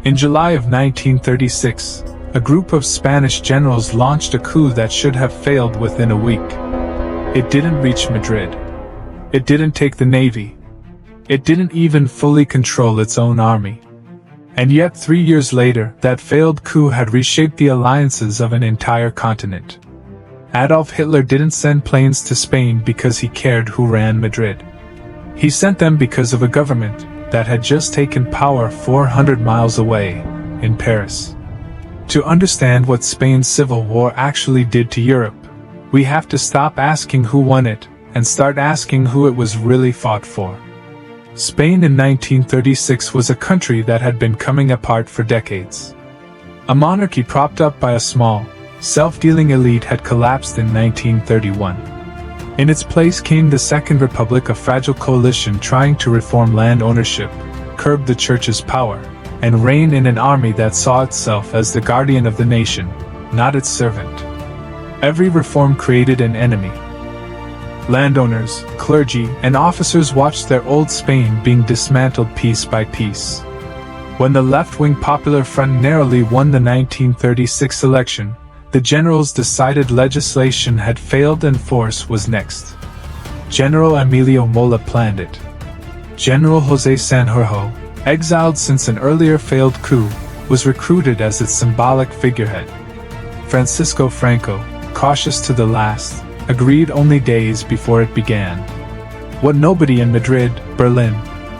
In July of 1936, a group of Spanish generals launched a coup that should have failed within a week. It didn't reach Madrid. It didn't take the navy. It didn't even fully control its own army. And yet 3 years later, that failed coup had reshaped the alliances of an entire continent. Adolf Hitler didn't send planes to Spain because he cared who ran Madrid. He sent them because of a government that had just taken power 400 miles away, in Paris. To understand what Spain's civil war actually did to Europe, we have to stop asking who won it, and start asking who it was really fought for. Spain in 1936 was a country that had been coming apart for decades. A monarchy propped up by a small, self-dealing elite had collapsed in 1931. In its place came the Second Republic, a fragile coalition trying to reform land ownership, curb the church's power, and reign in an army that saw itself as the guardian of the nation, not its servant. Every reform created an enemy. Landowners, clergy, and officers watched their old Spain being dismantled piece by piece. When the left-wing Popular Front narrowly won the 1936 election, the generals decided legislation had failed and force was next. General Emilio Mola planned it. General José Sanjurjo, exiled since an earlier failed coup, was recruited as its symbolic figurehead. Francisco Franco, cautious to the last, agreed only days before it began. What nobody in Madrid, Berlin,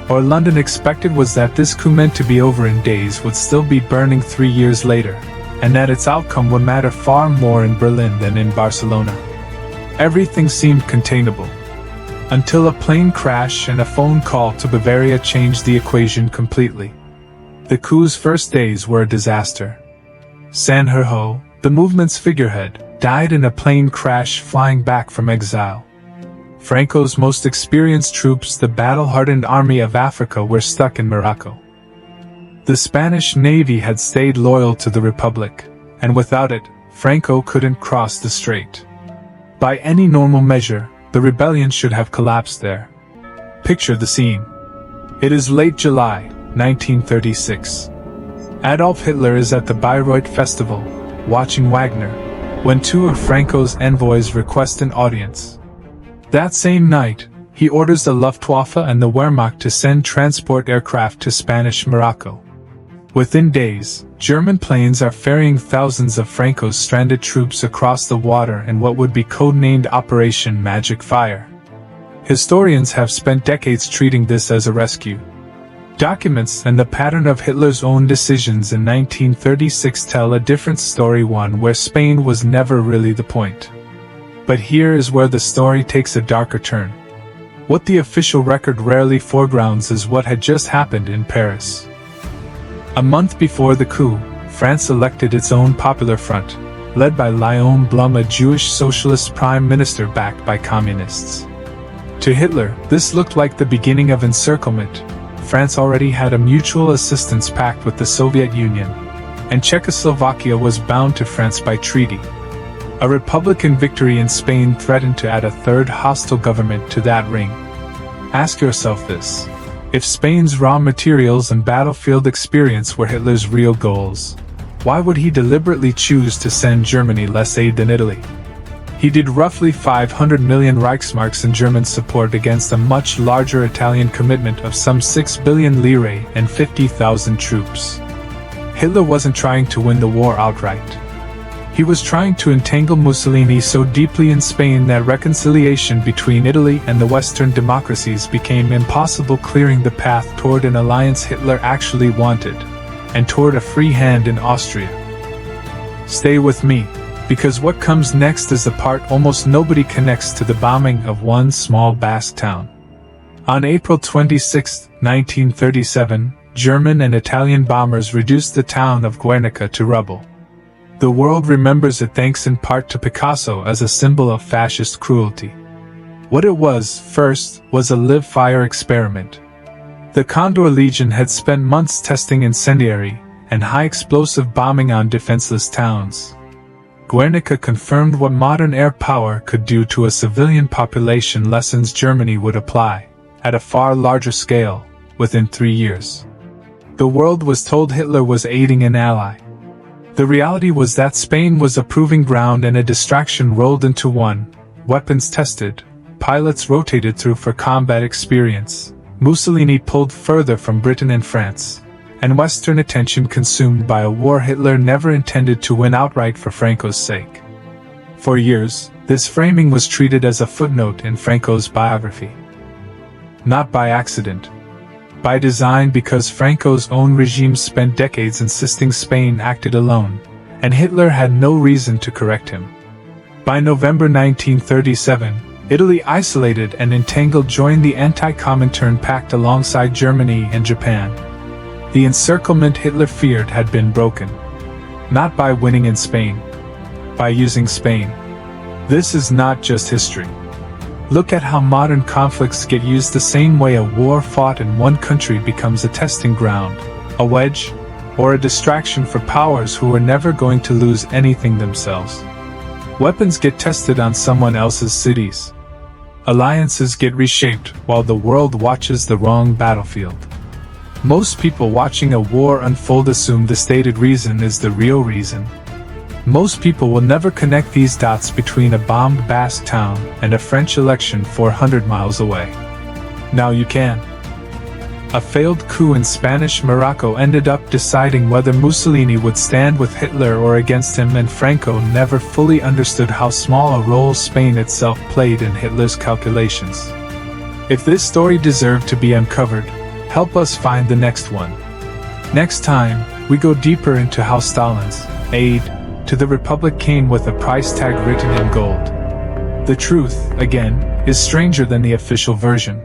or London expected was that this coup meant to be over in days would still be burning 3 years later, and that its outcome would matter far more in Berlin than in Barcelona. Everything seemed containable. Until a plane crash and a phone call to Bavaria changed the equation completely. The coup's first days were a disaster. Sanjurjo, the movement's figurehead, died in a plane crash flying back from exile. Franco's most experienced troops, the battle-hardened Army of Africa, were stuck in Morocco. The Spanish Navy had stayed loyal to the Republic, and without it, Franco couldn't cross the strait. By any normal measure, the rebellion should have collapsed there. Picture the scene. It is late July, 1936. Adolf Hitler is at the Bayreuth Festival, watching Wagner, when 2 of Franco's envoys request an audience. That same night, he orders the Luftwaffe and the Wehrmacht to send transport aircraft to Spanish Morocco. Within days, German planes are ferrying thousands of Franco's stranded troops across the water in what would be codenamed Operation Magic Fire. Historians have spent decades treating this as a rescue. Documents and the pattern of Hitler's own decisions in 1936 tell a different story, one where Spain was never really the point. But here is where the story takes a darker turn. What the official record rarely foregrounds is what had just happened in Paris. A month before the coup, France elected its own Popular Front, led by Léon Blum, a Jewish socialist prime minister backed by communists. To Hitler, this looked like the beginning of encirclement. France already had a mutual assistance pact with the Soviet Union, and Czechoslovakia was bound to France by treaty. A Republican victory in Spain threatened to add a third hostile government to that ring. Ask yourself this. If Spain's raw materials and battlefield experience were Hitler's real goals, why would he deliberately choose to send Germany less aid than Italy? He did roughly 500 million Reichsmarks in German support against a much larger Italian commitment of some 6 billion lire and 50,000 troops. Hitler wasn't trying to win the war outright. He was trying to entangle Mussolini so deeply in Spain that reconciliation between Italy and the Western democracies became impossible, clearing the path toward an alliance Hitler actually wanted, and toward a free hand in Austria. Stay with me, because what comes next is the part almost nobody connects to the bombing of one small Basque town. On April 26, 1937, German and Italian bombers reduced the town of Guernica to rubble. The world remembers it thanks in part to Picasso as a symbol of fascist cruelty. What it was, first, was a live-fire experiment. The Condor Legion had spent months testing incendiary and high-explosive bombing on defenseless towns. Guernica confirmed what modern air power could do to a civilian population, lessons Germany would apply, at a far larger scale, within 3 years. The world was told Hitler was aiding an ally. The reality was that Spain was a proving ground and a distraction rolled into one. Weapons tested, pilots rotated through for combat experience, Mussolini pulled further from Britain and France, and Western attention consumed by a war Hitler never intended to win outright for Franco's sake. For years, this framing was treated as a footnote in Franco's biography. Not by accident. By design, because Franco's own regime spent decades insisting Spain acted alone, and Hitler had no reason to correct him. By November 1937, Italy, isolated and entangled, joined the anti-Comintern pact alongside Germany and Japan. The encirclement Hitler feared had been broken. Not by winning in Spain. By using Spain. This is not just history. Look at how modern conflicts get used the same way a war fought in one country becomes a testing ground, a wedge, or a distraction for powers who are never going to lose anything themselves. Weapons get tested on someone else's cities. Alliances get reshaped while the world watches the wrong battlefield. Most people watching a war unfold assume the stated reason is the real reason. Most people will never connect these dots between a bombed Basque town and a French election 400 miles away. Now you can. A failed coup in Spanish Morocco ended up deciding whether Mussolini would stand with Hitler or against him, and Franco never fully understood how small a role Spain itself played in Hitler's calculations. If this story deserved to be uncovered, help us find the next one. Next time, we go deeper into how Stalin's aid to the Republic came with a price tag written in gold. The truth, again, is stranger than the official version.